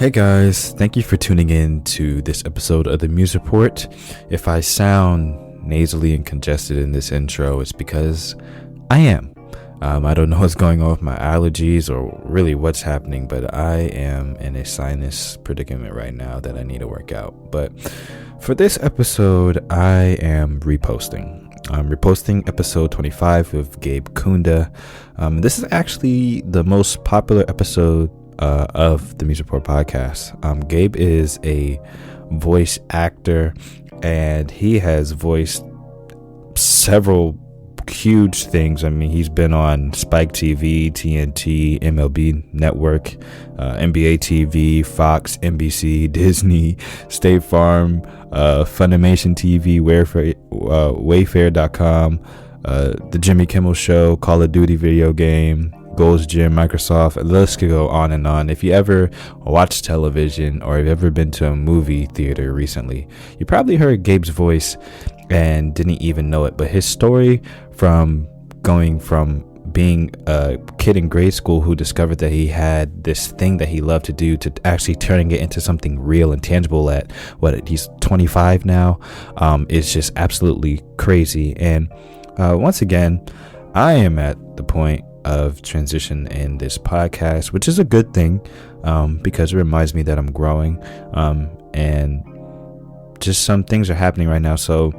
Hey guys, thank you for tuning in to this episode of the Muse Report. If I sound nasally and congested in this intro, it's because I am. I don't know what's going on with my allergies or really what's happening, but I am in a sinus predicament right now that I need to work out. But for this episode, I am reposting. I'm reposting episode 25 with Gabe Kunda. This is actually the most popular episode of the Muse Report podcast. Gabe is a voice actor, and he has voiced several huge things. I mean, he's been on Spike TV, TNT, MLB Network, NBA TV, Fox, NBC, Disney, State Farm, Funimation TV, Wayfair.com, The Jimmy Kimmel Show, Call of Duty video game, Gold's Gym, Microsoft. The list could go on and on. If you ever watch television or have ever been to a movie theater recently, you probably heard Gabe's voice and didn't even know it. But his story from going from being a kid in grade school who discovered that he had this thing that he loved to do to actually turning it into something real and tangible at he's 25 now, is just absolutely crazy. And once again, I am at the point of transition in this podcast, which is a good thing, because it reminds me that I'm growing, and just some things are happening right now. So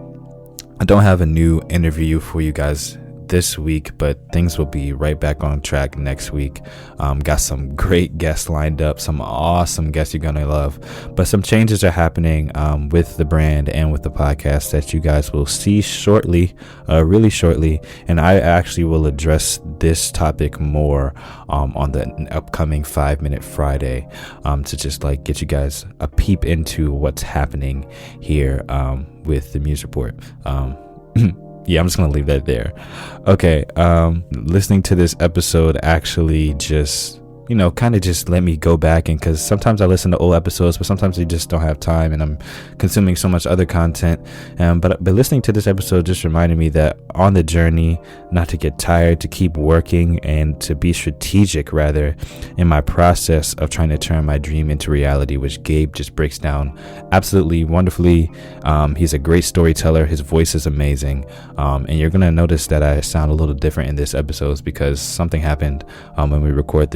I don't have a new interview for you guys this week, but things will be right back on track next week. Got some great guests lined up, some awesome guests you're gonna love, but some changes are happening with the brand and with the podcast that you guys will see shortly, really shortly. And I actually will address this topic more on the upcoming 5-Minute Friday, to just like get you guys a peep into what's happening here with the Muse Report. Yeah, I'm just going to leave that there. Okay, listening to this episode actually just, kind of just let me go back, and because sometimes I listen to old episodes, but sometimes I just don't have time and I'm consuming so much other content. But listening to this episode just reminded me that on the journey, not to get tired, to keep working, and to be strategic rather in my process of trying to turn my dream into reality, which Gabe just breaks down absolutely wonderfully. He's a great storyteller. His voice is amazing. And you're going to notice that I sound a little different in this episode because something happened when we recorded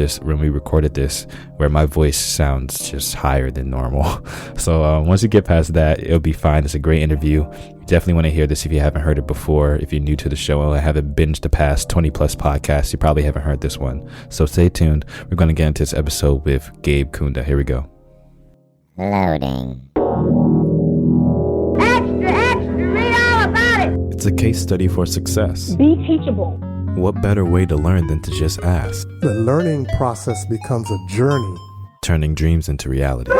this, where my voice sounds just higher than normal. So once you get past that, it'll be fine. It's a great interview. You definitely want to hear this if you haven't heard it before. If you're new to the show and haven't binged the past 20 plus podcasts, you probably haven't heard this one. So stay tuned. We're going to get into this episode with Gabe Kunda. Here we go. Loading. Extra, read all about it. It's a case study for success. Be teachable. What better way to learn than to just ask? The learning process becomes a journey. Turning dreams into realities.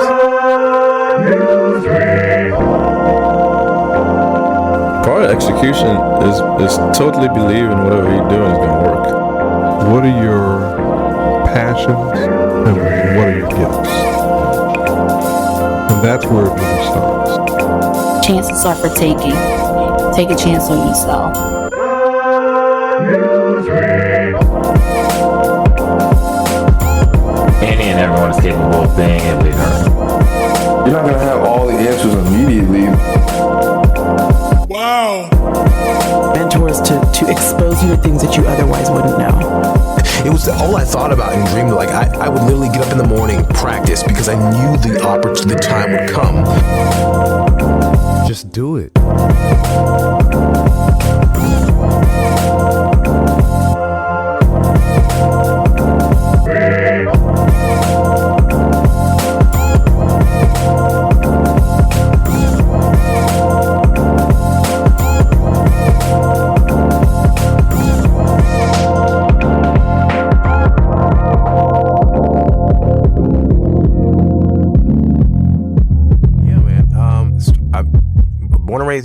Part of execution is totally believing whatever you're doing is going to work. What are your passions and what are your gifts? And that's where it really starts. Chances are for taking. Take a chance on yourself. Any and everyone is capable of being a leader. You're not going to have all the answers immediately. Wow. Mentors to expose you to things that you otherwise wouldn't know. It was all I thought about and dreamed. Like I would literally get up in the morning, practice, because I knew the time would come. Just do it.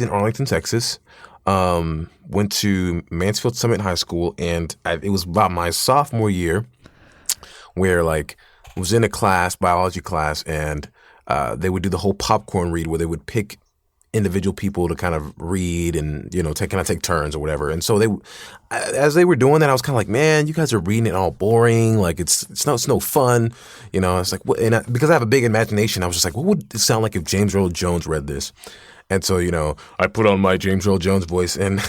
In Arlington, Texas, went to Mansfield Summit High School, and it was about my sophomore year where I was in a class, biology class, and they would do the whole popcorn read where they would pick individual people to kind of read and take turns or whatever. And so as they were doing that, I was kind of like, man, you guys are reading it all boring. Like it's no fun. It's like, what? And because I have a big imagination, I was just like, what would it sound like if James Earl Jones read this? And so I put on my James Earl Jones voice and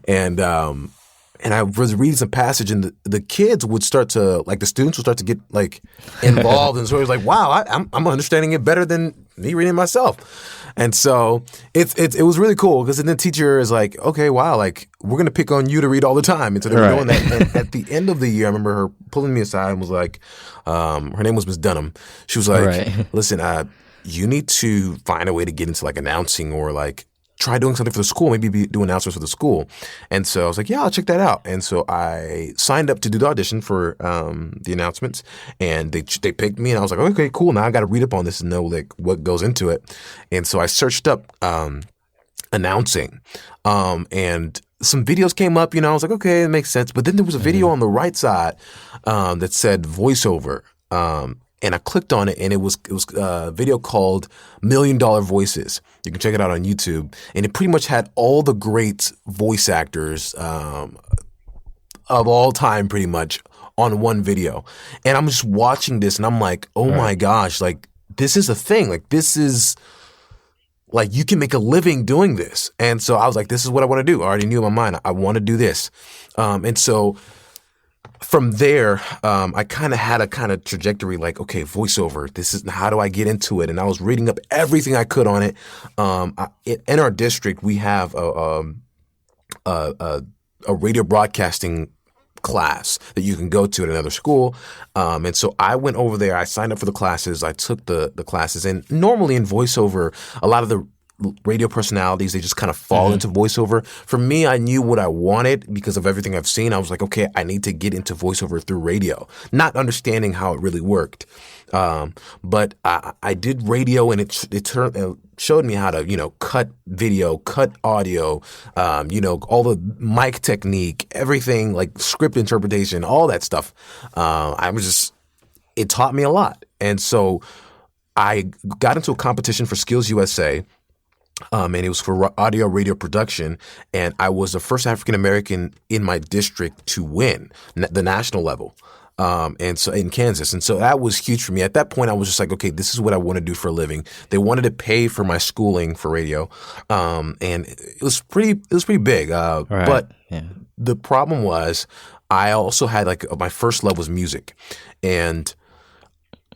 and I was reading some passage, and the kids would start to, like, the students would start to get, like, involved. And so it was like, wow, I'm understanding it better than me reading it myself. And so it was really cool because then the teacher is like, okay, wow, like, we're going to pick on you to read all the time. And so they were doing that. And at the end of the year, I remember her pulling me aside and was like, her name was Miss Dunham. She was like, listen, you need to find a way to get into, like, announcing or, like, try doing something for the school, maybe do announcements for the school. And so I was like, yeah, I'll check that out. And so I signed up to do the audition for the announcements, and they picked me, and I was like, okay, cool. Now I got to read up on this and know, like, what goes into it. And so I searched up announcing, and some videos came up, I was like, okay, it makes sense. But then there was a video on the right side that said voiceover. And I clicked on it, and it was a video called $1 Million Voices. You can check it out on YouTube. And it pretty much had all the great voice actors of all time pretty much on one video. And I'm just watching this, and I'm like, oh my gosh, like, this is a thing. Like, this is, like, you can make a living doing this. And so I was like, this is what I want to do. I already knew in my mind, I want to do this. And so from there, I kind of had a kind of trajectory like, okay, voiceover, this is, how do I get into it? And I was reading up everything I could on it. In our district, we have a radio broadcasting class that you can go to at another school. And so I went over there, I signed up for the classes, I took the classes. And normally in voiceover, a lot of the radio personalities, they just kind of fall into voiceover. For me, I knew what I wanted because of everything I've seen. I was like, okay, I need to get into voiceover through radio, not understanding how it really worked. But I did radio, and it showed me how to, cut video, cut audio, all the mic technique, everything, like script interpretation, all that stuff. It taught me a lot. And so I got into a competition for Skills USA. And it was for audio radio production, and I was the first African American in my district to win the national level, and so in Kansas, and so that was huge for me. At that point, I was just like, okay, this is what I want to do for a living. They wanted to pay for my schooling for radio, and it was pretty big. But the problem was, I also had, like, my first love was music, and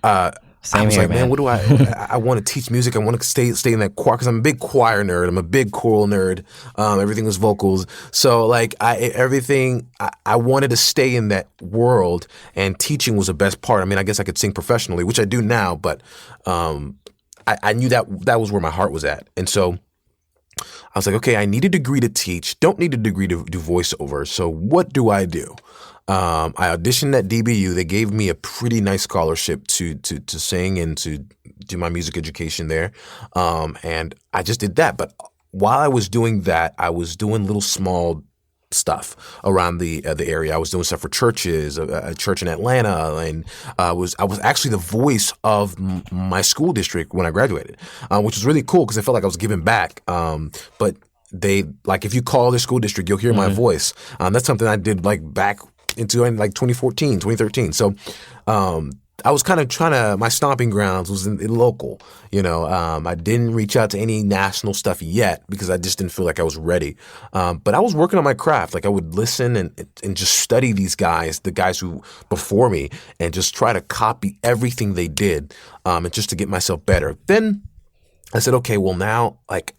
I was like, man, what do I want to teach music. I want to stay in that choir because I'm a big choir nerd. I'm a big choral nerd. Everything was vocals. So, like, I wanted to stay in that world, and teaching was the best part. I mean, I guess I could sing professionally, which I do now, but I knew that was where my heart was at. And so I was like, okay, I need a degree to teach. Don't need a degree to do voiceover. So what do I do? I auditioned at DBU. They gave me a pretty nice scholarship to sing and to do my music education there. And I just did that. But while I was doing that, I was doing little small stuff around the area. I was doing stuff for churches, a church in Atlanta, and I was actually the voice of my school district when I graduated, which was really cool because I felt like I was giving back. But they, like, if you call their school district, you'll hear my voice. That's something I did, like, back into, like, 2014, 2013. So I was kind of my stomping grounds was in local, I didn't reach out to any national stuff yet because I just didn't feel like I was ready. But I was working on my craft. Like, I would listen and just study these guys, the guys who before me, and just try to copy everything they did, and just to get myself better. Then I said, okay, well, now, like,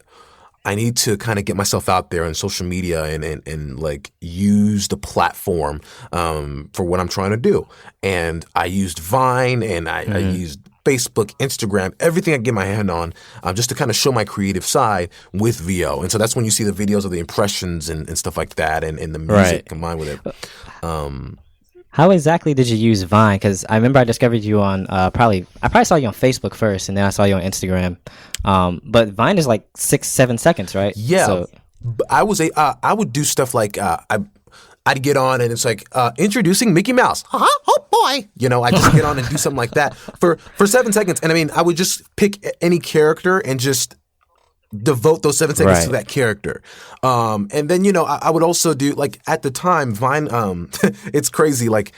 I need to kind of get myself out there on social media and like use the platform for what I'm trying to do. And I used Vine, and I used Facebook, Instagram, everything I get my hand on, just to kind of show my creative side with VO. And so that's when you see the videos of the impressions and stuff like that, and the music combined with it. How exactly did you use Vine? Because I remember I discovered you on I probably saw you on Facebook first, and then I saw you on Instagram. But Vine is like 6-7 seconds, right? Yeah. So, I would do stuff like I'd get on, and it's like introducing Mickey Mouse. Oh boy! I just get on and do something like that for 7 seconds. And I mean, I would just pick any character and just devote those 7 seconds to Right. that character. And then, I would also do, like, at the time, Vine, it's crazy, like,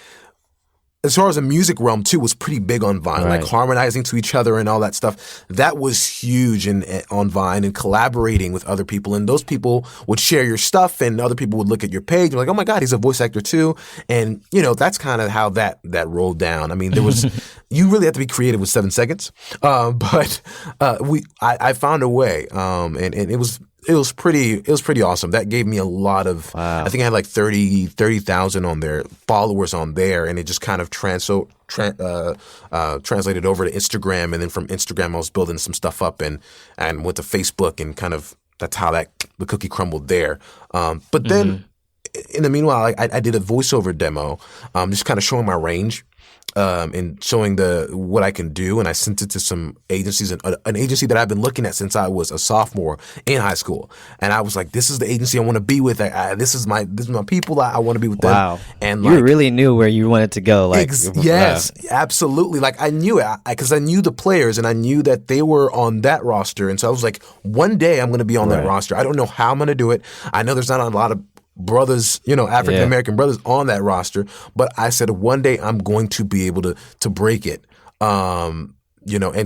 as far as the music realm too, was pretty big on Vine, like Right. harmonizing to each other and all that stuff. That was huge on Vine, and collaborating with other people. And those people would share your stuff, and other people would look at your page and like, oh my God, he's a voice actor too. And that's kind of how that rolled down. I mean, there was you really have to be creative with 7 seconds, but I found a way, and it was pretty awesome. That gave me a lot of, Wow. I think I had like 30,000 on there, followers on there, and it just kind of translated over to Instagram, and then from Instagram I was building some stuff up and went to Facebook, and kind of that's how the cookie crumbled there. But then in the meanwhile, I did a voiceover demo, just kind of showing my range. And showing what I can do, and I sent it to some agencies, an agency that I've been looking at since I was a sophomore in high school, and I was like, "This is the agency I want to be with. This is my people. I want to be with Wow. them." And You really knew where you wanted to go. Like, yes, absolutely. Like I knew it because I knew the players, and I knew that they were on that roster, and so I was like, one day I'm going to be on that roster. I don't know how I'm going to do it. I know there's not a lot of brothers, African American brothers on that roster, but I said one day I'm going to be able to break it. And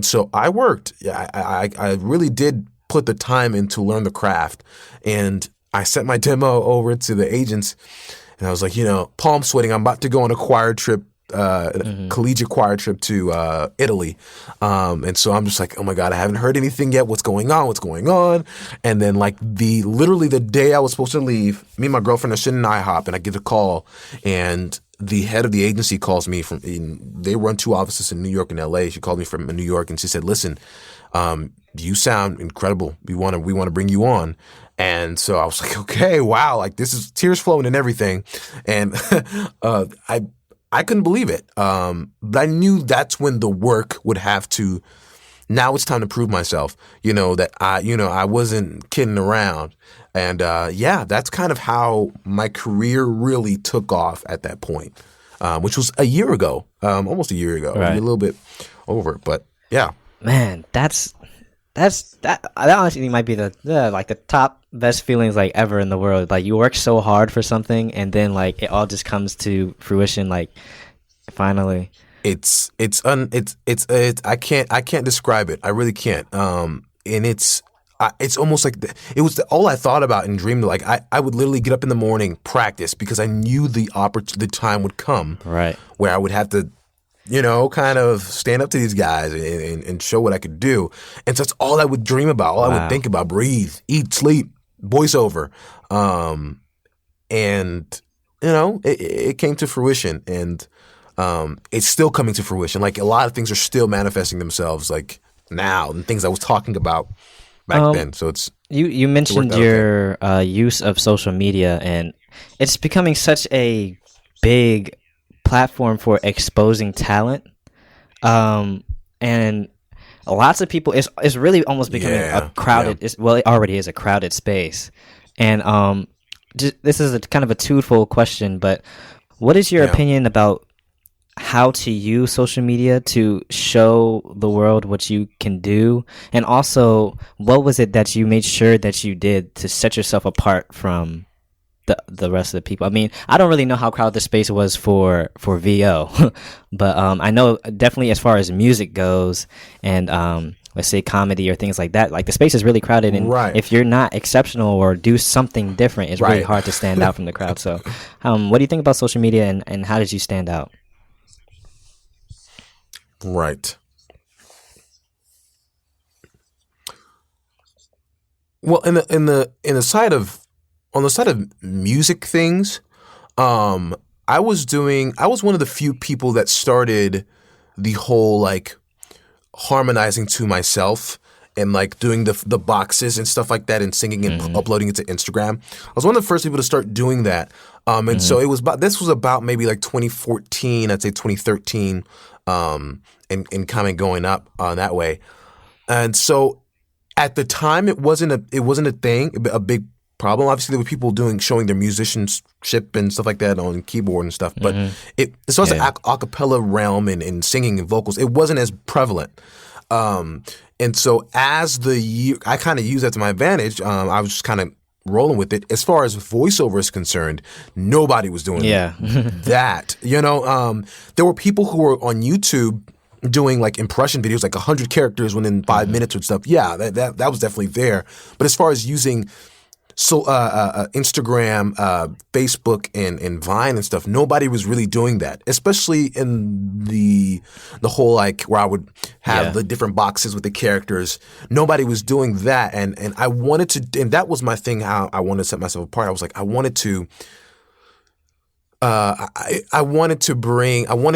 so I worked. I really did put the time in to learn the craft, and I sent my demo over to the agents, and I was like, palm sweating. I'm about to go on a choir trip. Collegiate choir trip to Italy, and so I'm just like, oh my God, I haven't heard anything yet. What's going on? And then like literally the day I was supposed to leave, me and my girlfriend are sitting in IHOP, and I get a call, and the head of the agency calls me they run 2 offices in New York and LA. She called me from New York, and she said, listen, you sound incredible. We want to bring you on. And so I was like, okay, wow, like this is tears flowing and everything. And I couldn't believe it. But I knew that's when the work would have to. Now it's time to prove myself. That I wasn't kidding around, and that's kind of how my career really took off at that point, which was a year ago, almost a year ago, Right. a little bit over, but yeah. Man, that honestly might be the top best feelings like ever in the world. Like you work so hard for something, and then like it all just comes to fruition. Like finally, It's I can't describe it. I really can't. And it's almost like it was all I thought about and dreamed. Like I would literally get up in the morning, practice, because I knew the time would come, right, where I would have to, kind of stand up to these guys and show what I could do. And so that's all I would dream about, all I would think about, breathe, eat, sleep, voiceover. And it came to fruition, and it's still coming to fruition. Like a lot of things are still manifesting themselves, like now, and things I was talking about back then. So it's you mentioned your use of social media, and it's becoming such a big platform for exposing talent, and lots of people. It's really almost becoming a crowded. It already is a crowded space, and this is kind of a twofold question. But what is your opinion about how to use social media to show the world what you can do, and also what was it that you made sure that you did to set yourself apart from the rest of the people? I mean, I don't really know how crowded the space was for VO, but I know definitely as far as music goes, and let's say comedy or things like that, like the space is really crowded, and if you're not exceptional or do something different, it's really hard to stand out from the crowd. So what do you think about social media, and how did you stand out? Right. Well, on the side of music things, I was one of the few people that started the whole like harmonizing to myself and like doing the boxes and stuff like that, and singing and uploading it to Instagram. I was one of the first people to start doing that. And so this was about maybe like 2014, I'd say 2013, and kind of going up that way. And so at the time, it wasn't a thing, a big problem. Obviously, there were people showing their musicianship and stuff like that on keyboard and stuff. But as far as the a cappella realm and singing and vocals, it wasn't as prevalent. And so as the year, I kind of used that to my advantage. I was just kind of rolling with it. As far as voiceover is concerned, nobody was doing that. You know, there were people who were on YouTube doing like impression videos, like 100 characters within 5 minutes or stuff. Yeah, that was definitely there. But as far as using Instagram, Facebook, and Vine and stuff, nobody was really doing that. Especially in the whole like where I would have the different boxes with the characters. Nobody was doing that, and I wanted to, and that was my thing. How I wanted to set myself apart. I was like, I wanted to. I wanted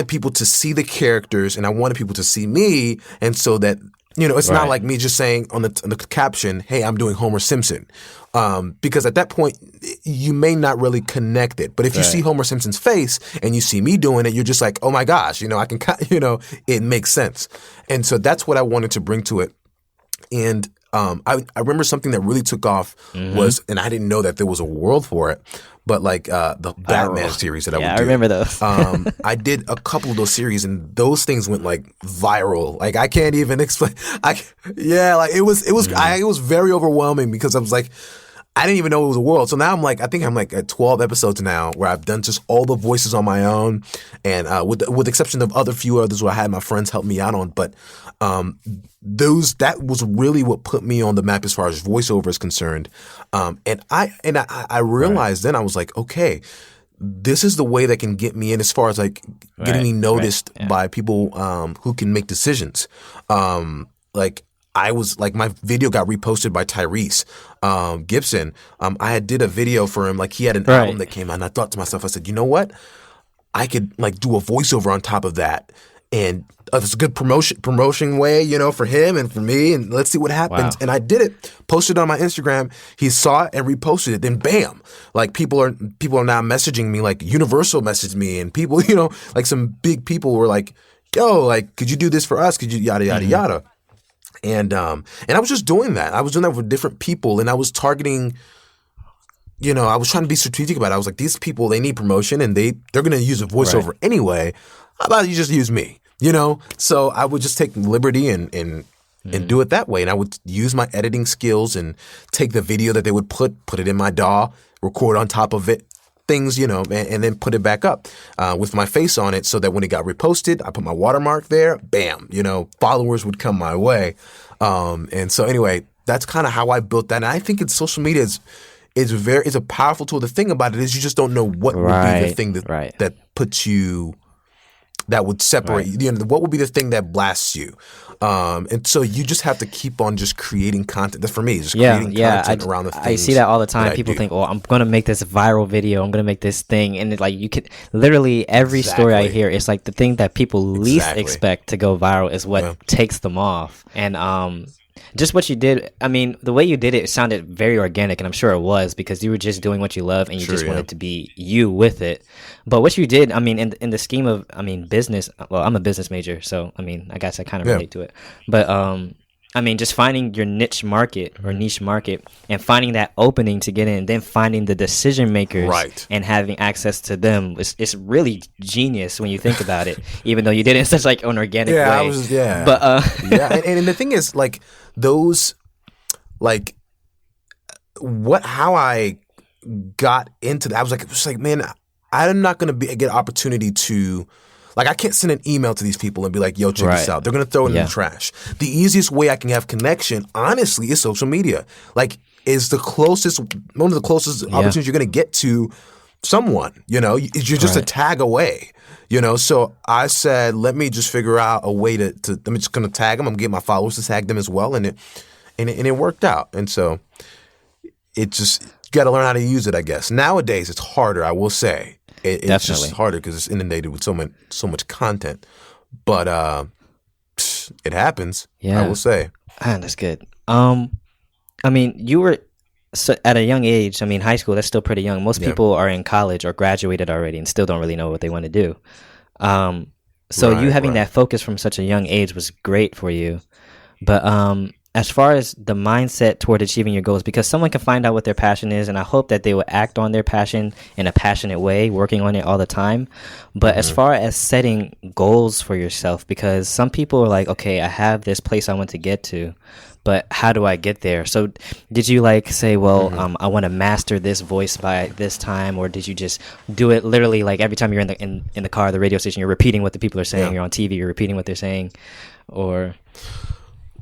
people to see the characters, and I wanted people to see me, and so that, you know, it's not like me just saying on the caption, "Hey, I'm doing Homer Simpson," because at that point you may not really connect it. But if you see Homer Simpson's face and you see me doing it, you're just like, "Oh my gosh," you know, I can, you know, it makes sense. And so that's what I wanted to bring to it. And I remember something that really took off was, and I didn't know that there was a world for it, but like the Batman series that I would do. I remember those. I did a couple of those series, and those things went like viral. Like I can't even explain. It was very overwhelming because I was like, I didn't even know it was a world. So now I think I'm like at 12 episodes now where I've done just all the voices on my own, and with the exception of few others where I had my friends help me out on. But that was really what put me on the map as far as voiceover is concerned. And I realized then I was like, okay, this is the way that can get me in as far as like getting me noticed by people who can make decisions. Like I was like, my video got reposted by Tyrese Gibson. I did a video for him. Like he had an album that came out, and I thought to myself, I said, you know what? I could like do a voiceover on top of that. And it's a good promotion way, you know, for him and for me, and let's see what happens. And I did it, posted it on my Instagram. He saw it and reposted it. Then bam, like people are now messaging me, like Universal messaged me, and people, you know, like some big people were like, yo, like, could you do this for us? Could you yada yada yada? And I was just doing that. I was doing that with different people, and I was targeting. You know, I was trying to be strategic about it. I was like, these people, they need promotion, and they're going to use a voiceover anyway. How about you just use me? You know? So I would just take liberty and do it that way. And I would use my editing skills and take the video that they would put it in my DAW, record on top of it, things, you know, and then put it back up with my face on it so that when it got reposted, I put my watermark there, bam, you know, followers would come my way. And so anyway, that's kind of how I built that. And I think social media it's a powerful tool. The thing about it is you just don't know what would be the thing that puts you, that would separate you. You know, what would be the thing that blasts you? And so you just have to keep on just creating content. That's for me, just creating content around the things. I see that all the time. People think, "Oh, I'm going to make this viral video. I'm going to make this thing," and like you could literally every story I hear, it's like the thing that people least expect to go viral is what takes them off. And just what you did, I mean, the way you did it sounded very organic, and I'm sure it was because you were just doing what you love and you just wanted to be you with it. But what you did, I mean, in the scheme of, I mean, business, well, I'm a business major, so, I mean, I guess I kind of relate to it. But, I mean, just finding your niche market or niche market and finding that opening to get in, then finding the decision makers and having access to them, it's really genius when you think about it, even though you did it in such like an organic way. But and the thing is, like, those, like, how I got into that, I was like, man, I'm not going to get an opportunity to, like, I can't send an email to these people and be like, yo, check this out. They're going to throw it in the trash. The easiest way I can have connection, honestly, is social media. Like, is one of the closest opportunities you're going to get to someone, you know? You're just a tag away, you know? So I said, let me just figure out a way to I'm just going to tag them. I'm going to get my followers to tag them as well. And it worked out. And so it just, you got to learn how to use it, I guess. Nowadays, it's harder, I will say. It's just harder because it's inundated with so much content, but it happens. I will say. That's good. I mean, you were at a young age. I mean, high school, that's still pretty young. Most people are in college or graduated already and still don't really know what they want to do. So you having that focus from such a young age was great for you. But as far as the mindset toward achieving your goals, because someone can find out what their passion is, and I hope that they will act on their passion in a passionate way, working on it all the time. But as far as setting goals for yourself, because some people are like, okay, I have this place I want to get to, but how do I get there? So did you like say, well, I want to master this voice by this time, or did you just do it literally like every time you're in the car, the radio station, you're repeating what the people are saying, you're on TV, you're repeating what they're saying, or...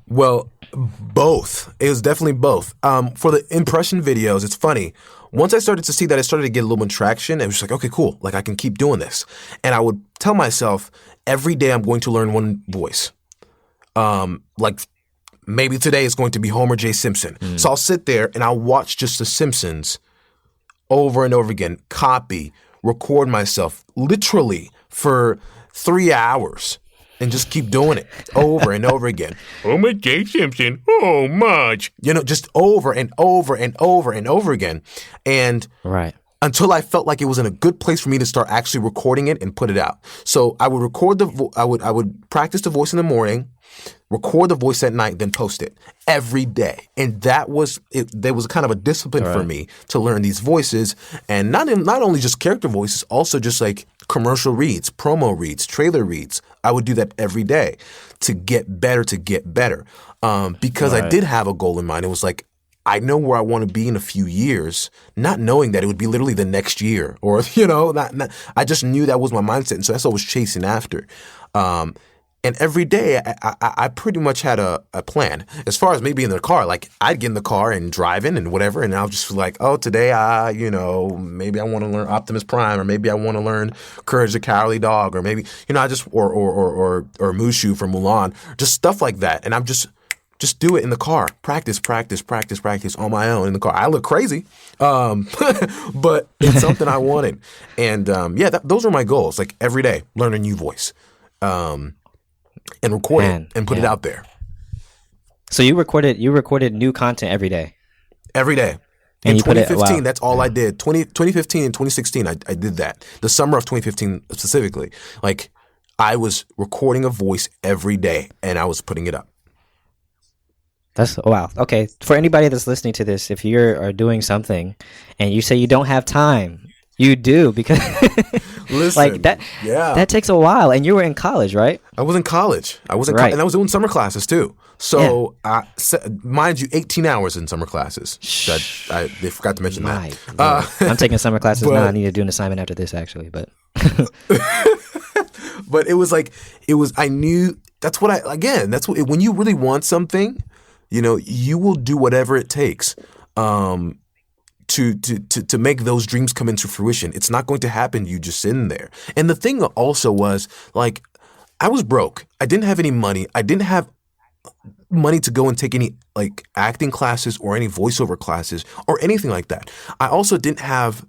Well, both. It was definitely both. For the impression videos, it's funny. Once I started to see that, I started to get a little bit of traction. It was just like, okay, cool. Like I can keep doing this. And I would tell myself every day I'm going to learn one voice. Like maybe today is going to be Homer J. Simpson. So I'll sit there and I'll watch just The Simpsons over and over again, copy, record myself literally for 3 hours. And just keep doing it over and over again. Homer J. Simpson, oh much. Just over and over and over and over again. And until I felt like it was in a good place for me to start actually recording it and put it out. So I would record I would practice the voice in the morning, record the voice at night, then post it every day. And that was it. There was kind of a discipline for me to learn these voices, and not only just character voices, also just like commercial reads, promo reads, trailer reads. I would do that every day to get better, because I did have a goal in mind. It was like, I know where I want to be in a few years, not knowing that it would be literally the next year, or I just knew that was my mindset, and so that's what I was chasing after. And every day, I pretty much had a plan. As far as maybe in the car, like I'd get in the car and driving and whatever, and I'll just feel like, oh, today maybe I want to learn Optimus Prime, or maybe I want to learn Courage the Cowardly Dog, or maybe I just or Mushu from Mulan, just stuff like that. And I'm just do it in the car, practice on my own in the car. I look crazy, but it's something I wanted, and those are my goals. Like every day, learn a new voice. And record it and put it out there. So you recorded new content every day? Every day. In 2015, that's all I did. 2015 and 2016, I did that. The summer of 2015 specifically. Like, I was recording a voice every day, and I was putting it up. That's wow. Okay. For anybody that's listening to this, if you are doing something and you say you don't have time, you do, because listen, like that. Yeah, that takes a while. And you were in college, right? I was in college. I was in and I was doing summer classes too. So, mind you, 18 hours in summer classes. They forgot to mention that. I'm taking summer classes now. I need to do an assignment after this, actually. But but it was like I knew that's what when you really want something, you will do whatever it takes. To make those dreams come into fruition. It's not going to happen you just sitting there. And the thing also was, like, I was broke. I didn't have any money. I didn't have money to go and take any like acting classes or any voiceover classes or anything like that. I also didn't have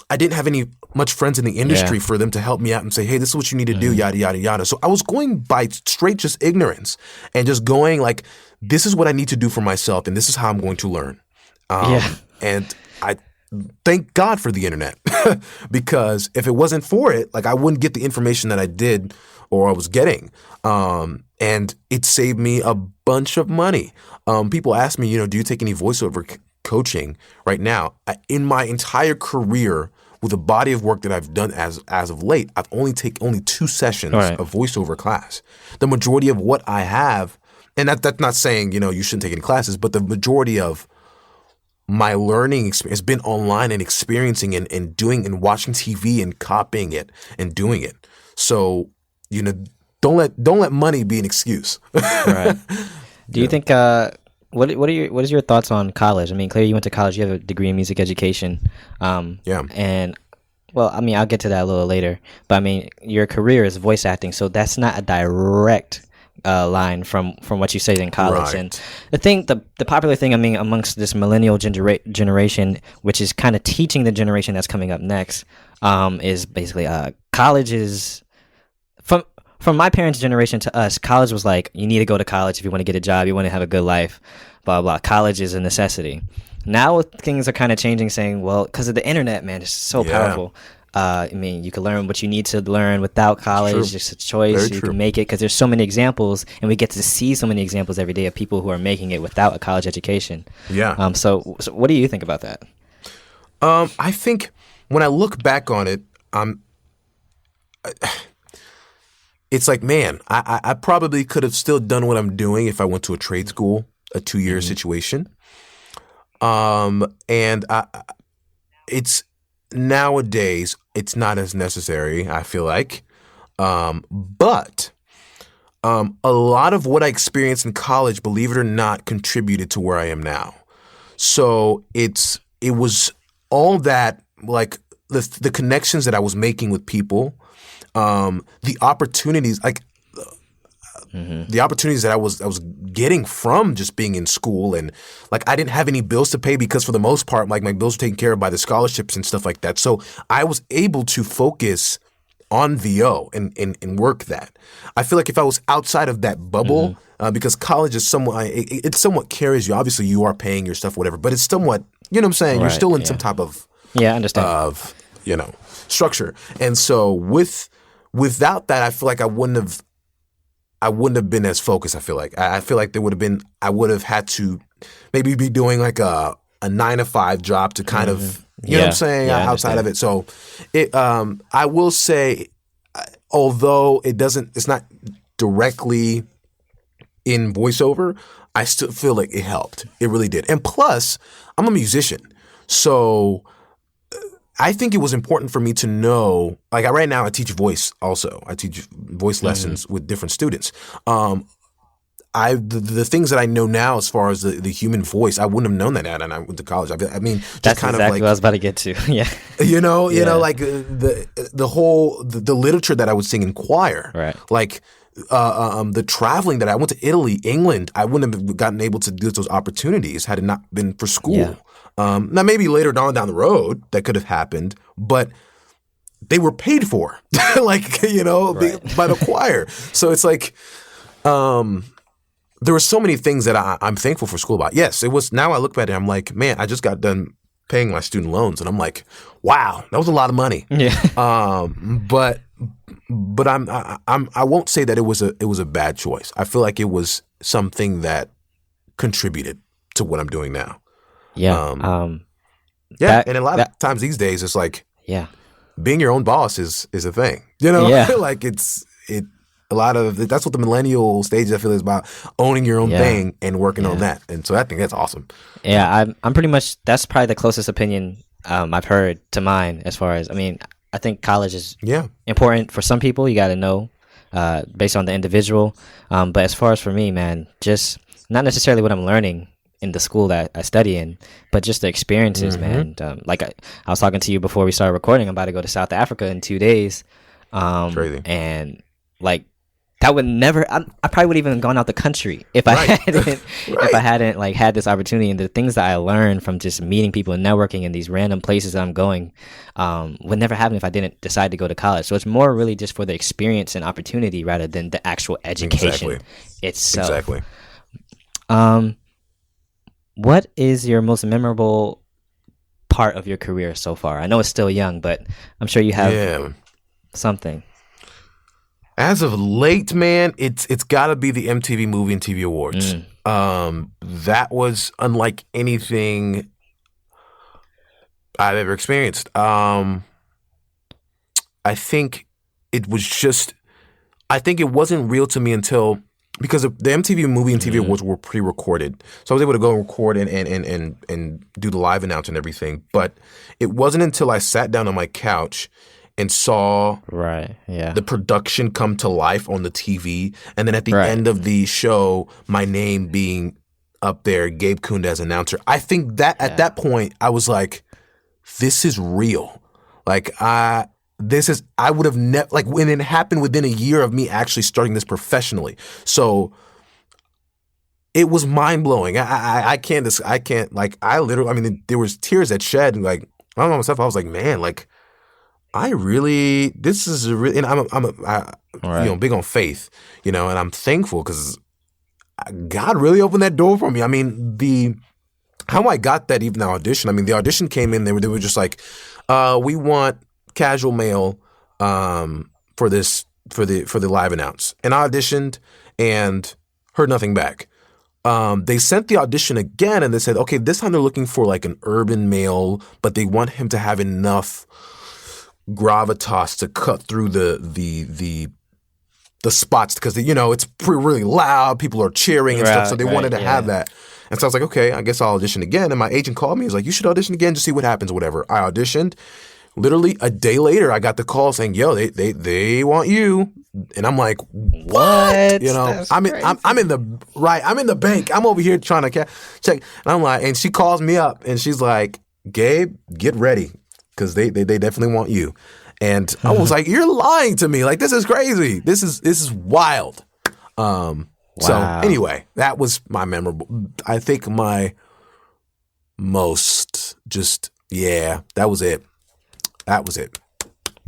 any much friends in the industry for them to help me out and say, hey, this is what you need to do, yada, yada, yada. So I was going by straight just ignorance and just going like, this is what I need to do for myself and this is how I'm going to learn. And I thank God for the internet because if it wasn't for it, like I wouldn't get the information that I did or I was getting. And it saved me a bunch of money. People ask me, do you take any voiceover coaching right now? In my entire career, with the body of work that I've done as of late, I've only taken 2 sessions of voiceover class. The majority of what I have, and that's not saying, you shouldn't take any classes, but the majority of my learning experience has been online and experiencing and doing and watching TV and copying it and doing it. So, don't let money be an excuse. Right. Do you think what is your thoughts on college? I mean, clearly you went to college, you have a degree in music education. And well, I mean, I'll get to that a little later. But I mean, your career is voice acting, so that's not a direct line from what you say in college. And the popular thing, I mean, amongst this millennial generation, which is kind of teaching the generation that's coming up next, is basically college is from my parents' generation to us, college was like, you need to go to college if you want to get a job, you want to have a good life, blah blah. College is a necessity. Now things are kind of changing, saying, well, because of the internet, man, it's so powerful. I mean, you can learn what you need to learn without college. It's a choice. You can make it because there's so many examples, and we get to see so many examples every day of people who are making it without a college education. Yeah. So what do you think about that? I think when I look back on it, it's like, man, I probably could have still done what I'm doing if I went to a trade school, a 2-year situation. And it's nowadays it's not as necessary, I feel like. But a lot of what I experienced in college, believe it or not, contributed to where I am now. So it was all that, like the connections that I was making with people, the opportunities, like the opportunities that I was getting from just being in school, and like I didn't have any bills to pay because for the most part, like my bills were taken care of by the scholarships and stuff like that. So I was able to focus on VO and work that. I feel like if I was outside of that bubble, because college is somewhat, it somewhat carries you. Obviously, you are paying your stuff, whatever, but it's somewhat, you know what I'm saying? You're still in some type of I understand. Of structure. And so without that, I feel like I wouldn't have been as focused. I feel like I would have had to maybe be doing like a 9-to-5 job to kind of, you know what I'm saying, outside of it. So I will say, although it's not directly in voiceover, I still feel like it helped. It really did. And plus, I'm a musician. So I think it was important for me to know, like right now I teach voice also. I teach voice lessons with different students. The things that I know now as far as the human voice, I wouldn't have known that and I went to college. I mean, just that's kind exactly of like what I was about to get to. Yeah. You know, like the whole literature that I would sing in choir. Right. Like the traveling that I went to Italy, England, I wouldn't have gotten able to do those opportunities had it not been for school. Yeah. Now maybe later down the road that could have happened, but they were paid for, like, by the choir. So it's like, there were so many things that I'm thankful for school about. Yes, it was. Now I look at it, I'm like, man, I just got done paying my student loans, and I'm like, wow, that was a lot of money. Yeah. But I won't say that it was a bad choice. I feel like it was something that contributed to what I'm doing now. Yeah. And a lot of times these days, it's like, being your own boss is a thing. Like a lot of that's what the millennial stage, I feel, is about, owning your own thing and working on that. And so I think that's awesome. Yeah, I'm pretty much, that's probably the closest opinion I've heard to mine, as far as, I mean, I think college is important for some people. You got to know based on the individual. But as far as for me, man, just not necessarily what I'm learning in the school that I study in, but just the experiences, man. Like I was talking to you before we started recording, I'm about to go to South Africa in 2 days. Crazy. And like, that would never, I probably would even gone out the country if I hadn't if I hadn't like had this opportunity. And the things that I learned from just meeting people and networking in these random places that I'm going would never happen if I didn't decide to go to college. So it's more really just for the experience and opportunity rather than the actual education itself. Exactly. What is your most memorable part of your career so far? I know it's still young, but I'm sure you have something. As of late, man, it's got to be the MTV Movie and TV Awards. That was unlike anything I've ever experienced. I think it wasn't real to me until, because the MTV Movie and TV Awards were pre-recorded. So I was able to go and record and do the live announce and everything. But it wasn't until I sat down on my couch and saw the production come to life on the TV. And then at the end of the show, my name being up there, Gabe Kunda as announcer. I think that at that point, I was like, this is real. Like, I would have never, like, when it happened within a year of me actually starting this professionally. So it was mind blowing. I can't, I literally, I mean, there was tears that shed, and like, I don't know myself. I was like, man, like, this is a really, and I'm big on faith, and I'm thankful because God really opened that door for me. I mean, how I got that even audition. I mean, the audition came in, they were just like, we want casual male for the live announce, and I auditioned and heard nothing back. They sent the audition again, and they said, okay, this time they're looking for like an urban male, but they want him to have enough gravitas to cut through the spots because it's really loud. People are cheering and stuff, so they wanted to have that. And so I was like, okay, I guess I'll audition again. And my agent called me. He was like, you should audition again to see what happens, or whatever. I auditioned. Literally a day later, I got the call saying, yo, they want you. And I'm like, what? I'm in the bank. I'm over here trying to check. And I'm like, and she calls me up and she's like, Gabe, get ready because they definitely want you. And I was like, you're lying to me. Like, this is crazy. This is wild. So anyway, that was my memorable. I think my most that was it. That was it.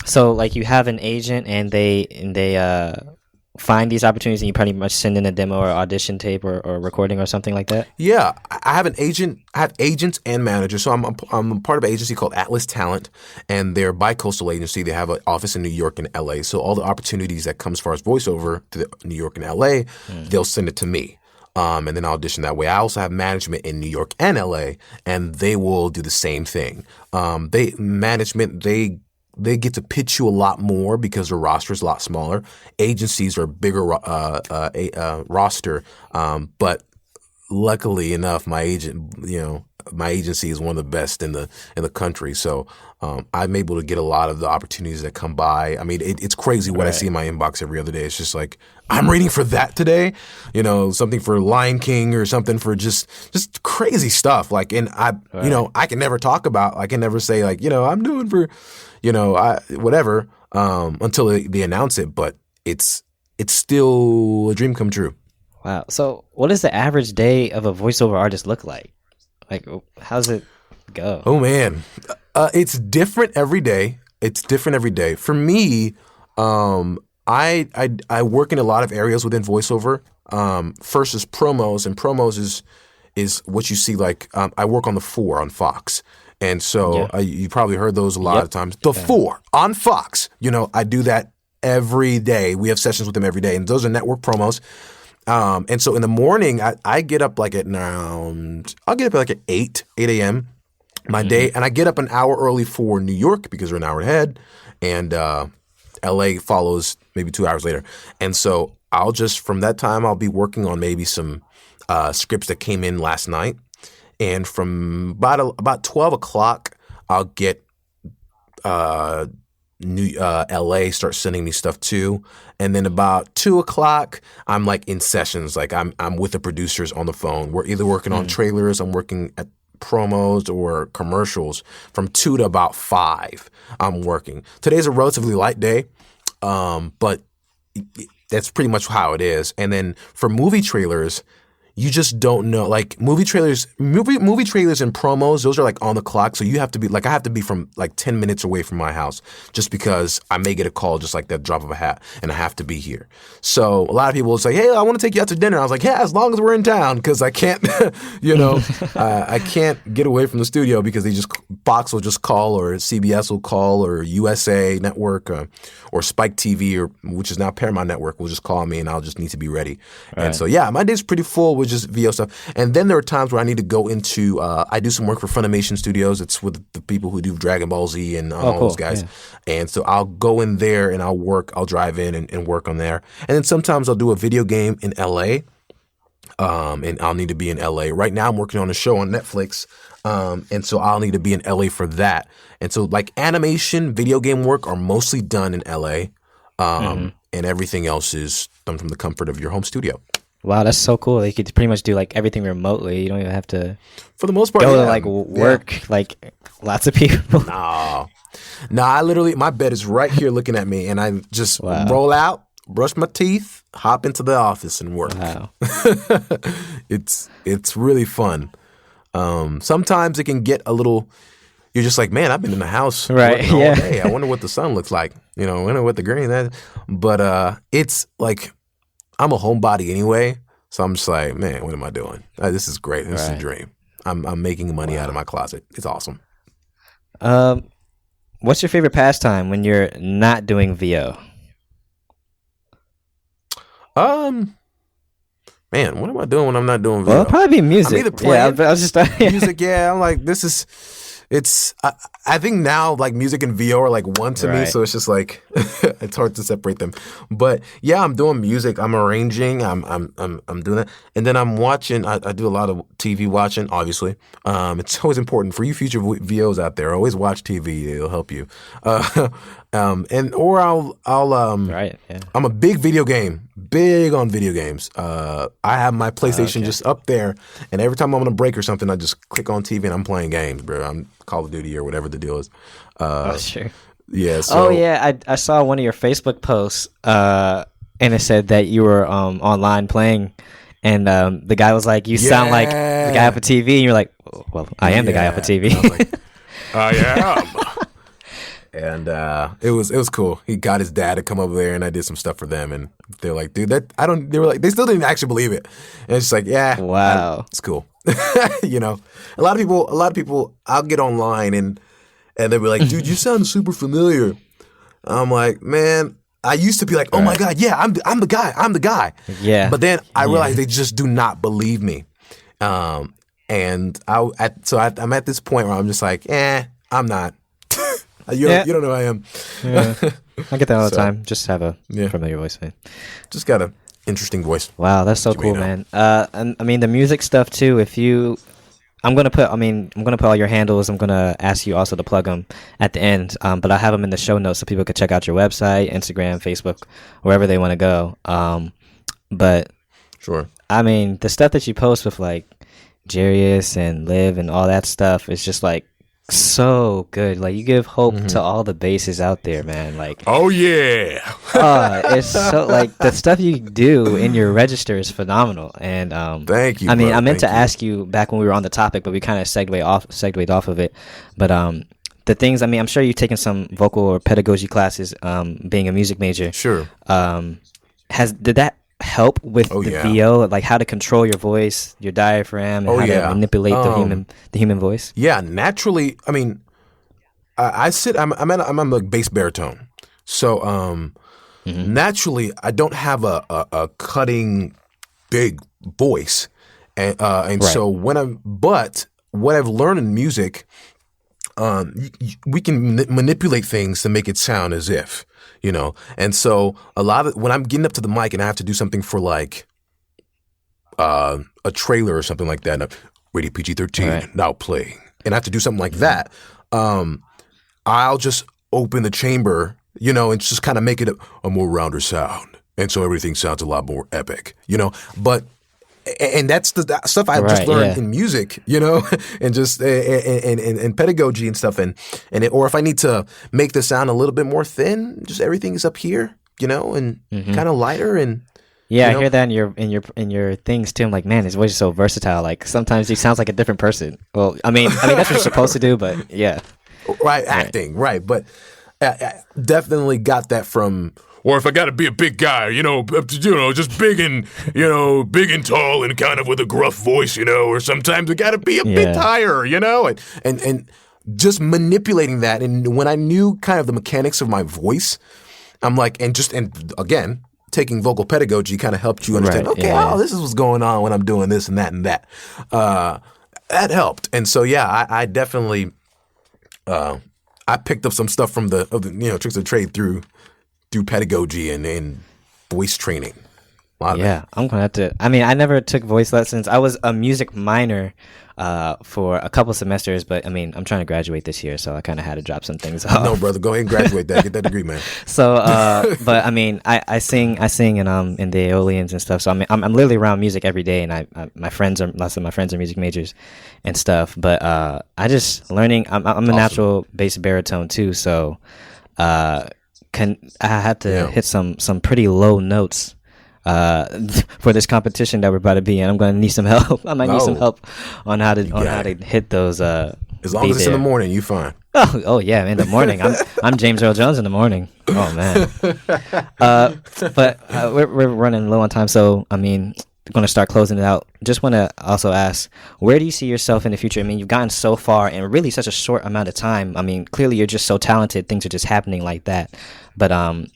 So, like, you have an agent, and they find these opportunities, and you pretty much send in a demo or audition tape or recording or something like that. Yeah, I have an agent. I have agents and managers. So I'm a part of an agency called Atlas Talent, and they're a bi-coastal agency. They have an office in New York and LA. So all the opportunities that come as far as voiceover to New York and LA, they'll send it to me. And then I audition that way. I also have management in New York and LA, and they will do the same thing. They get to pitch you a lot more because their roster is a lot smaller. Agencies are bigger roster, but luckily enough, my agency is one of the best in the country. So I'm able to get a lot of the opportunities that come by. I mean, it's crazy what I see in my inbox every other day. It's just like, I'm reading for that today, something for Lion King or something for just crazy stuff. Like, and I can never talk about, I can never say like, I'm doing for, whatever, until they announce it. But it's still a dream come true. Wow. So what does the average day of a voiceover artist look like? Like, how's it go? Oh, man. It's different every day. For me, I work in a lot of areas within voiceover. First is promos, and promos is what you see. Like, I work on the 4 on Fox. And so you probably heard those a lot of times. The 4 on Fox. I do that every day. We have sessions with them every day. And those are network promos. And so in the morning, I get up like at 8 a.m. my day. And I get up an hour early for New York because we're an hour ahead. And LA follows maybe 2 hours later. And so from that time, I'll be working on maybe some scripts that came in last night. And from about 12 o'clock, I'll get LA start sending me stuff too. And then about 2 o'clock, I'm like in sessions. Like I'm with the producers on the phone. We're either working on trailers, I'm working at promos or commercials. From 2 to about 5, I'm working. Today's a relatively light day, but that's pretty much how it is. And then for movie trailers, you just don't know. Like movie trailers and promos, those are like on the clock. So you have to be like, I have to be from like 10 minutes away from my house just because I may get a call just like that drop of a hat and I have to be here. So a lot of people will say, hey, I want to take you out to dinner. I was like, yeah, as long as we're in town, because I can't, I can't get away from the studio because Fox will just call, or CBS will call, or USA Network or Spike TV, which is now Paramount Network, will just call me and I'll just need to be ready. Right. And so, yeah, my day's pretty full with just VO stuff. And then there are times where I need to go into, I do some work for Funimation Studios. It's with the people who do Dragon Ball Z and all those guys. Yeah. And so I'll go in there and I'll drive in and work on there. And then sometimes I'll do a video game in LA. And I'll need to be in LA. Right now I'm working on a show on Netflix. And so I'll need to be in LA for that. And so like animation, video game work are mostly done in LA. And everything else is done from the comfort of your home studio. Wow, that's so cool. You could pretty much do like everything remotely. You don't even have to, for the most part, go to like work like lots of people. No, I literally, my bed is right here looking at me, and I just roll out, brush my teeth, hop into the office, and work. Wow. It's really fun. Sometimes it can get a little. You're just like, man, I've been in the house all day. I wonder what the sun looks like. I wonder what the green is. But it's like, I'm a homebody anyway, so I'm just like, man, what am I doing? This is great. This is a dream. I'm making money out of my closet. It's awesome. what's your favorite pastime when you're not doing VO? Man, what am I doing when I'm not doing VO? Well, it'll probably be music. I'm either playing I was just music. Yeah, I'm like, this is. It's. I think now like music and VO are like one to me, so it's just like it's hard to separate them. But yeah, I'm doing music. I'm arranging. I'm doing that, and then I'm watching. I do a lot of TV watching. Obviously, it's always important for you future VOs out there. Always watch TV. It'll help you. And or I'll right. Yeah. I'm a big on video games. I have my PlayStation just up there, and every time I'm on a break or something, I just click on TV and I'm playing games, bro. I'm Call of Duty or whatever the deal is. Sure. Yeah. So, I saw one of your Facebook posts, and it said that you were online playing, and the guy was like, "You sound like the guy off of TV," and you're like, "Well, I am the guy off of TV." I was like, I am. And it was cool. He got his dad to come over there, and I did some stuff for them. And they're like, "Dude, they were like, they still didn't actually believe it." And it's just like, yeah, wow, it's cool. You know, a lot of people. I'll get online and they'll be like, "Dude, you sound super familiar." I'm like, man, I used to be like, "Oh my god, yeah, I'm the guy." Yeah. But then I realized they just do not believe me. And I'm at this point where I'm just like, I'm not. You don't know who I am. Yeah. I get that all the time. Just have a familiar voice, man. Just got an interesting voice. Wow, that's so cool, man. And I mean the music stuff too. I'm gonna put all your handles. I'm gonna ask you also to plug them at the end. But I have them in the show notes so people can check out your website, Instagram, Facebook, wherever they want to go. But sure. I mean the stuff that you post with like Jarius and Liv and all that stuff is just like so good. Like you give hope to all the bases out there, man. Like, oh yeah. It's so like the stuff you do in your register is phenomenal. And thank you. I mean, bro. I meant to ask you back when we were on the topic, but we kind of segued off of it. But the things, I mean, I'm sure you've taken some vocal or pedagogy classes, being a music major. Sure. Did that help with the VO, like how to control your voice, your diaphragm, and how to manipulate the human voice? Yeah, naturally. I mean, I'm a bass baritone, so naturally I don't have a cutting big voice, and so what I've learned in music, we can manipulate things to make it sound as if. You know, and so a lot of when I'm getting up to the mic and I have to do something for like a trailer or something like that, rated PG-13, now playing, and I have to do something like that, I'll just open the chamber, you know, and just kind of make it a more rounder sound, and so everything sounds a lot more epic, you know, and that's the stuff I just learned in music, you know, and just and pedagogy and stuff, or if I need to make the sound a little bit more thin, just everything is up here, you know, and kind of lighter and. Yeah, I hear that in your things too. I'm like, man, his voice is so versatile. Like sometimes he sounds like a different person. Well, I mean that's what you're supposed to do, but yeah, right, acting, right, but definitely got that from. Or if I got to be a big guy, just big and tall and kind of with a gruff voice, or sometimes I got to be a bit higher, and just manipulating that. And when I knew kind of the mechanics of my voice, I'm like, and again, taking vocal pedagogy kind of helped you understand, this is what's going on when I'm doing this and that and that. That helped. And so, I definitely, I picked up some stuff from the tricks of the trade through pedagogy and voice training. I'm gonna have to. I mean, I never took voice lessons. I was a music minor for a couple semesters, but I mean, I'm trying to graduate this year, so I kind of had to drop some things off. No, brother, go ahead and graduate that. Get that degree, man. So, but I mean, I sing in the Aeolians and stuff. So I'm literally around music every day, and lots of my friends are music majors and stuff. But I just learning. I'm a natural bass baritone too, so. I had to hit some pretty low notes for this competition that we're about to be in. I'm going to need some help. I might need some help on how to hit those. As long as it's in the morning, you fine. Oh yeah, in the morning. I'm James Earl Jones in the morning. Oh man. But we're running low on time, so I mean, going to start closing it out, just want to also ask, where do you see yourself in the future? I mean, you've gotten so far in really such a short amount of time. I mean, clearly you're just so talented. Things are just happening like that. But I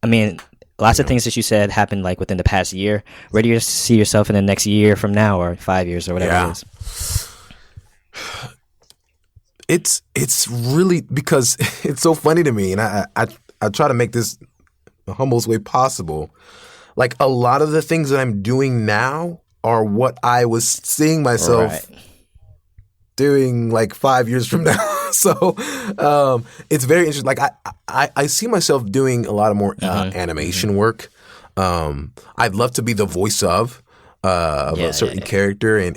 mean, lots of things that you said happened like within the past year. Where do you see yourself in the next year from now, or 5 years, or whatever it is? It's really, because it's so funny to me, and I try to make this the humblest way possible. Like, a lot of the things that I'm doing now are what I was seeing myself doing like 5 years from now. So it's very interesting. Like, I see myself doing a lot of more animation work. I'd love to be the voice of a certain character and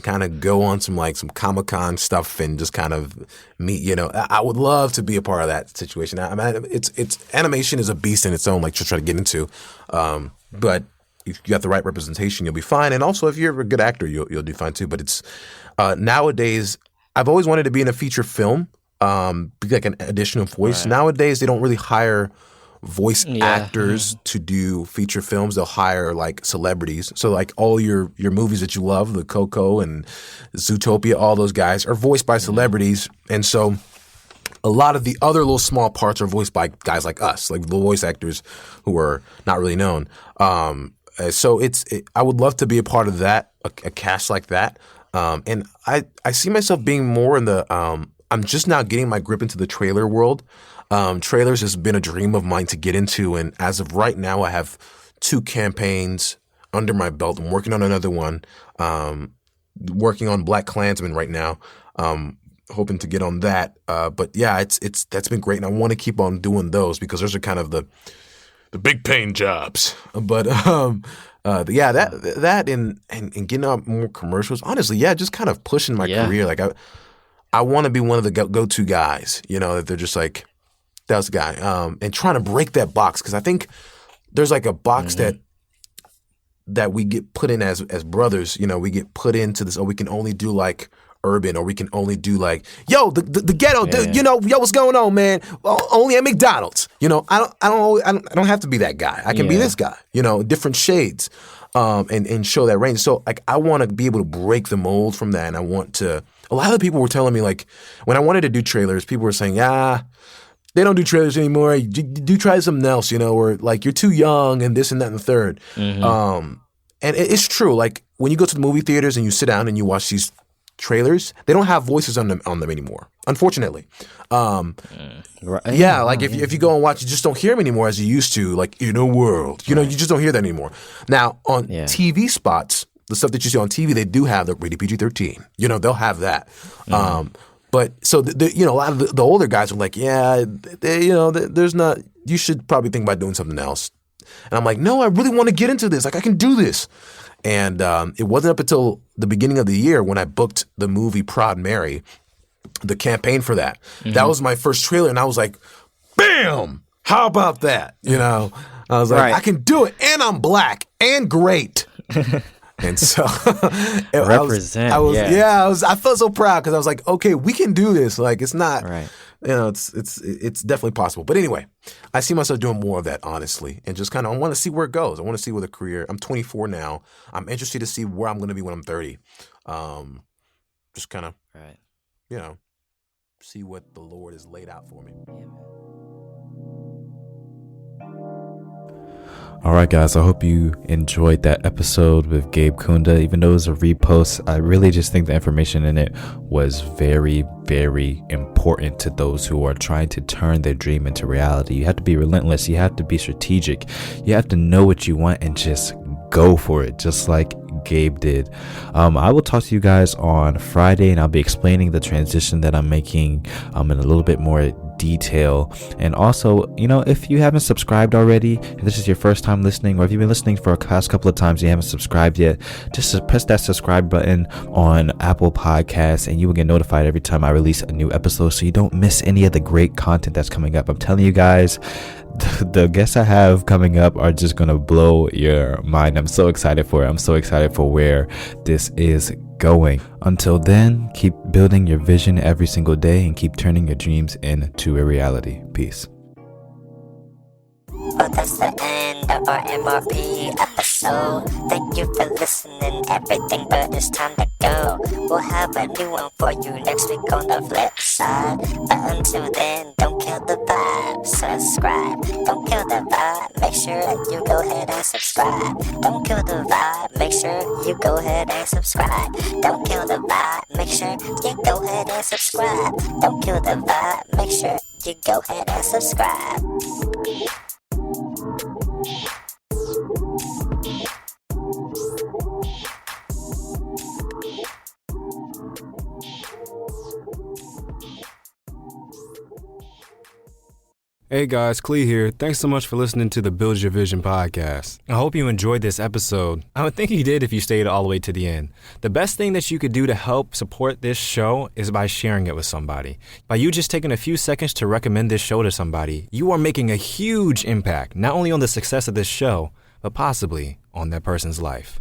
kind of go on some Comic-Con stuff and just kind of meet, I would love to be a part of that situation. I mean, it's animation is a beast in its own, like, to try to get into. But if you got the right representation, you'll be fine. And also, if you're a good actor, you'll do fine too. But it's nowadays, I've always wanted to be in a feature film, be like an additional voice. Right. Nowadays, they don't really hire voice actors to do feature films. They'll hire like celebrities. So like all your movies that you love, the Coco and Zootopia, all those guys are voiced by celebrities. And so a lot of the other little small parts are voiced by guys like us, like the voice actors who are not really known. So I would love to be a part of that, a cast like that. And I see myself being more in the I'm just now getting my grip into the trailer world. Trailers has been a dream of mine to get into, and as of right now, I have 2 campaigns under my belt. I'm working on another one, working on Black Klansman right now, hoping to get on that. But yeah, that's been great, and I want to keep on doing those because those are kind of the big paying jobs. But yeah, that and getting out more commercials. Honestly, yeah, just kind of pushing my career. Like I want to be one of the go-to guys. That they're just like, that was the guy, and trying to break that box, because I think there's like a box that we get put in as brothers. we get put into this. Oh, we can only do like urban, or we can only do like, yo, the ghetto. Yo, what's going on, man? Well, only at McDonald's. I don't have to be that guy. I can be this guy. Different shades, and show that range. So like, I want to be able to break the mold from that, and I want to. A lot of the people were telling me, like, when I wanted to do trailers, people were saying, they don't do trailers anymore. You do try something else, or like, you're too young and this and that and the third. And it's true. Like, when you go to the movie theaters and you sit down and you watch these trailers, they don't have voices on them anymore, unfortunately. Yeah, like if you go and watch, you just don't hear them anymore as you used to, like, in a world. You just don't hear that anymore. Now, on TV spots, the stuff that you see on TV, they do have the rated PG-13. They'll have that. But so a lot of the older guys are like, there's not. You should probably think about doing something else. And I'm like, no, I really want to get into this. Like, I can do this. And it wasn't up until the beginning of the year when I booked the movie Proud Mary, the campaign for that. That was my first trailer, and I was like, bam! How about that? I was like, I can do it, and I'm black and great. And so represent. I felt so proud because I was like, okay, we can do this. Like, it's not, it's definitely possible. But anyway, I see myself doing more of that, honestly, and just kind of, I want to see where it goes. I want to see where the career. I'm 24 now. I'm interested to see where I'm going to be when I'm 30. Just kind of, see what the Lord has laid out for me. Yeah, man. All right, guys, I hope you enjoyed that episode with Gabe Kunda. Even though it was a repost, I really just think the information in it was very, very important to those who are trying to turn their dream into reality. You have to be relentless. You have to be strategic. You have to know what you want and just go for it, just like Gabe did. I will talk to you guys on Friday, and I'll be explaining the transition that I'm making in a little bit more detail. And also, if you haven't subscribed already, if this is your first time listening, or if you've been listening for a past couple of times and you haven't subscribed yet, just press that subscribe button on Apple Podcasts, and you will get notified every time I release a new episode, so you don't miss any of the great content that's coming up. I'm telling you guys, the guests I have coming up are just gonna blow your mind. I'm so excited for it. I'm so excited for where this is going. Until then, keep building your vision every single day and keep turning your dreams into a reality. Peace. But that's the end of our MRP episode. So, thank you for listening, everything but it's time to go. We'll have a new one for you next week on the flip side. But until then, don't kill the vibe, subscribe. Don't kill the vibe, make sure you go ahead and subscribe. Don't kill the vibe, make sure you go ahead and subscribe. Don't kill the vibe, make sure you go ahead and subscribe. Don't kill the vibe, make sure you go ahead and subscribe. Hey guys, Clee here. Thanks so much for listening to the Build Your Vision podcast. I hope you enjoyed this episode. I would think you did if you stayed all the way to the end. The best thing that you could do to help support this show is by sharing it with somebody. By you just taking a few seconds to recommend this show to somebody, you are making a huge impact, not only on the success of this show, but possibly on that person's life.